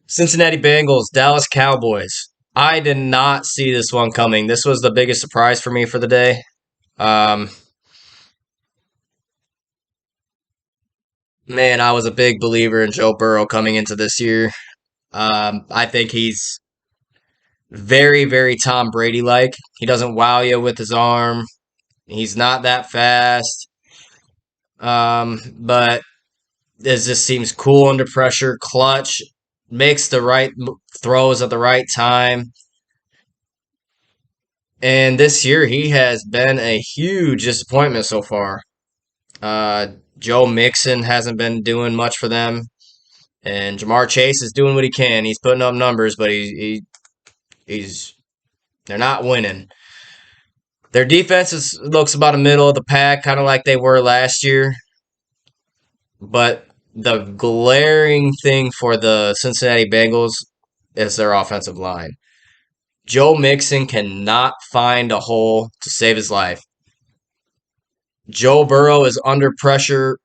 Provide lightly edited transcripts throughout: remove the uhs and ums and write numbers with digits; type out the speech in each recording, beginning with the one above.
Cincinnati Bengals, Dallas Cowboys. I did not see this one coming. This was the biggest surprise for me for the day. Um, Man, I was a big believer in Joe Burrow coming into this year. I think he's very, very Tom Brady like. He doesn't wow you with his arm. He's not that fast. But it just seems cool under pressure, clutch, makes the right throws at the right time. And this year, he has been a huge disappointment so far. Uh, Joe Mixon hasn't been doing much for them, and Jamar Chase is doing what he can. He's putting up numbers, but he's they're not winning. Their looks about a middle of the pack, kind of like they were last year. But the glaring thing for the Cincinnati Bengals is their offensive line. Joe Mixon cannot find a hole to save his life. Joe Burrow is under pressure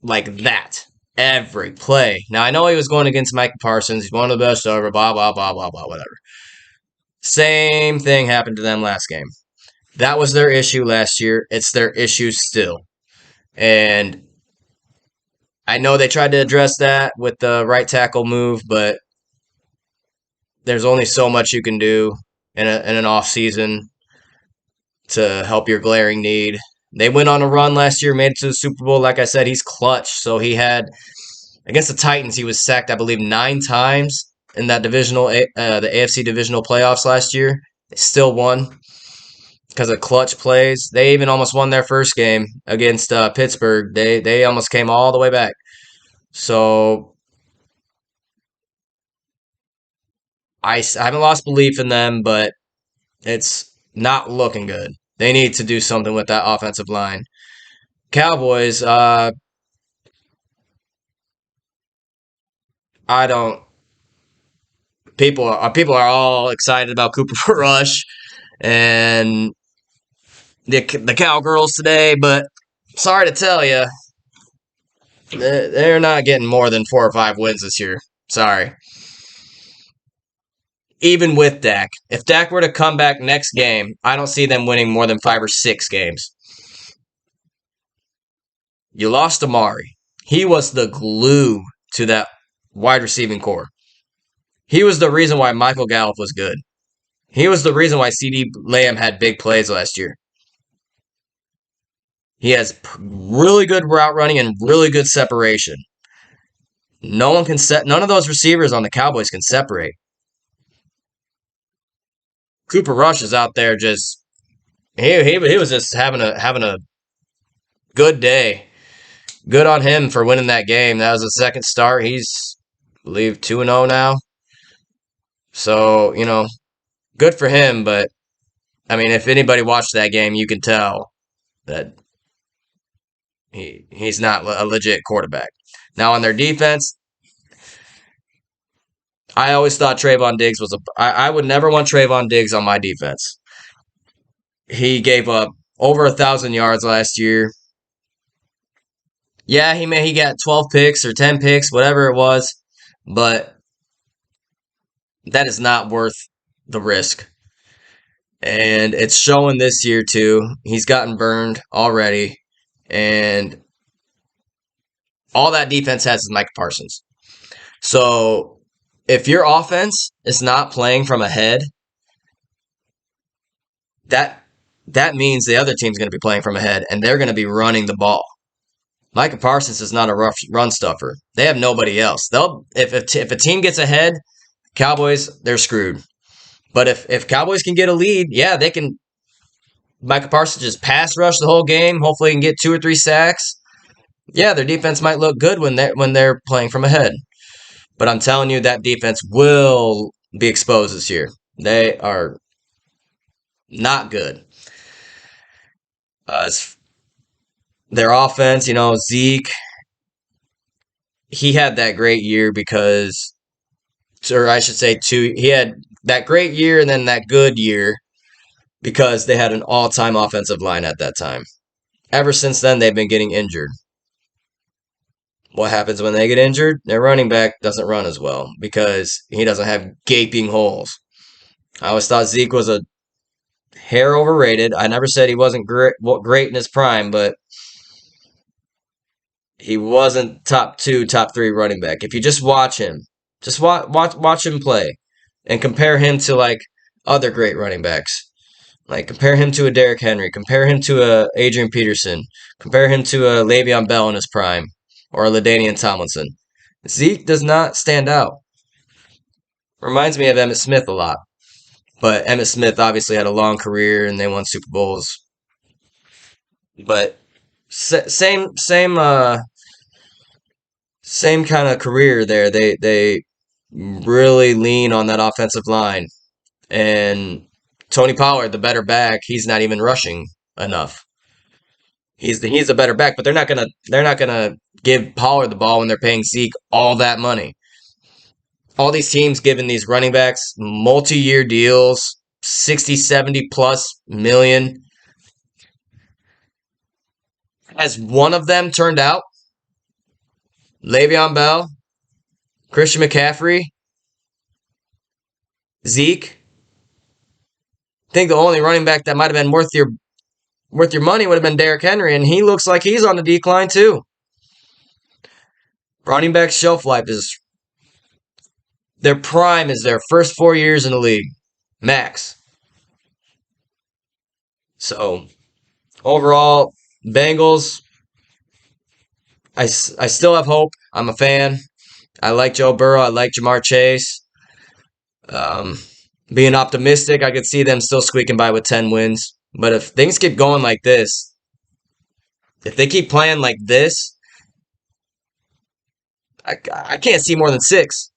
like that every play. Now, I know he was going against Micah Parsons. He's one of the best ever, blah, blah, blah, blah, blah, whatever. Same thing happened to them last game. That was their issue last year. It's their issue still. And I know they tried to address that with the right tackle move, but there's only so much you can do in an off season to help your glaring need. They went on a run last year, made it to the Super Bowl. Like I said, he's clutch. So he had against the Titans, he was sacked, I believe, 9 times in that the AFC divisional playoffs last year. They still won because of clutch plays. They even almost won their first game against Pittsburgh. They almost came all the way back. So I haven't lost belief in them, but it's not looking good. They need to do something with that offensive line. Cowboys, I don't. People are all excited about Cooper Rush and the Cowgirls today, but sorry to tell you, they're not getting more than 4 or 5 wins this year. Sorry. Even with Dak, if Dak were to come back next game, I don't see them winning more than 5 or 6 games. You lost Amari. He was the glue to that wide receiving core. He was the reason why Michael Gallup was good. He was the reason why CeeDee Lamb had big plays last year. He has really good route running and really good separation. No one can set. None of those receivers on the Cowboys can separate. Cooper Rush is out there just he was just having a good day. Good on him for winning that game. That was his second start. He's I believe 2-0 now. So, good for him, but I mean, if anybody watched that game, you can tell that he's not a legit quarterback. Now on their defense, I always thought Trayvon Diggs was I would never want Trayvon Diggs on my defense. He gave up over 1,000 yards last year. Yeah, he got 12 picks or 10 picks, whatever it was, but that is not worth the risk. And it's showing this year too. He's gotten burned already, and all that defense has is Micah Parsons. So if your offense is not playing from ahead, that means the other team's going to be playing from ahead, and they're going to be running the ball. Micah Parsons is not a rough run stuffer. They have nobody else. If a team gets ahead, Cowboys, they're screwed. But if Cowboys can get a lead, yeah, they can. Micah Parsons just pass rush the whole game. Hopefully, he can get 2 or 3 sacks. Yeah, their defense might look good when they're playing from ahead. But I'm telling you, that defense will be exposed this year. They are not good. Their offense, Zeke, he had that great year because, or I should say, he had that great year and then that good year because they had an all-time offensive line at that time. Ever since then, they've been getting injured. What happens when they get injured? Their running back doesn't run as well because he doesn't have gaping holes. I always thought Zeke was a hair overrated. I never said he wasn't great in his prime, but he wasn't top two, top three running back. If you just watch him, just watch him play, and compare him to like other great running backs. Like compare him to a Derrick Henry, compare him to a Adrian Peterson, compare him to a Le'Veon Bell in his prime, or a LaDainian Tomlinson. Zeke does not stand out. Reminds me of Emmitt Smith a lot, but Emmitt Smith obviously had a long career and they won Super Bowls. But same kind of career there. They really lean on that offensive line, and Tony Pollard, the better back, he's not even rushing enough. He's the better back, but they're not gonna give Pollard the ball when they're paying Zeke all that money. All these teams giving these running backs multi-year deals, 60, 70 plus million. Has one of them turned out? Le'Veon Bell, Christian McCaffrey, Zeke. I think the only running back that might have been worth your money would have been Derrick Henry, and he looks like he's on the decline too. Running back shelf life is their prime is their first 4 years in the league, max. So overall, Bengals. I still have hope. I'm a fan. I like Joe Burrow. I like Jamar Chase. Um, Being optimistic, I could see them still squeaking by with 10 wins. But if things keep going like this, if they keep playing like this, I can't see more than 6.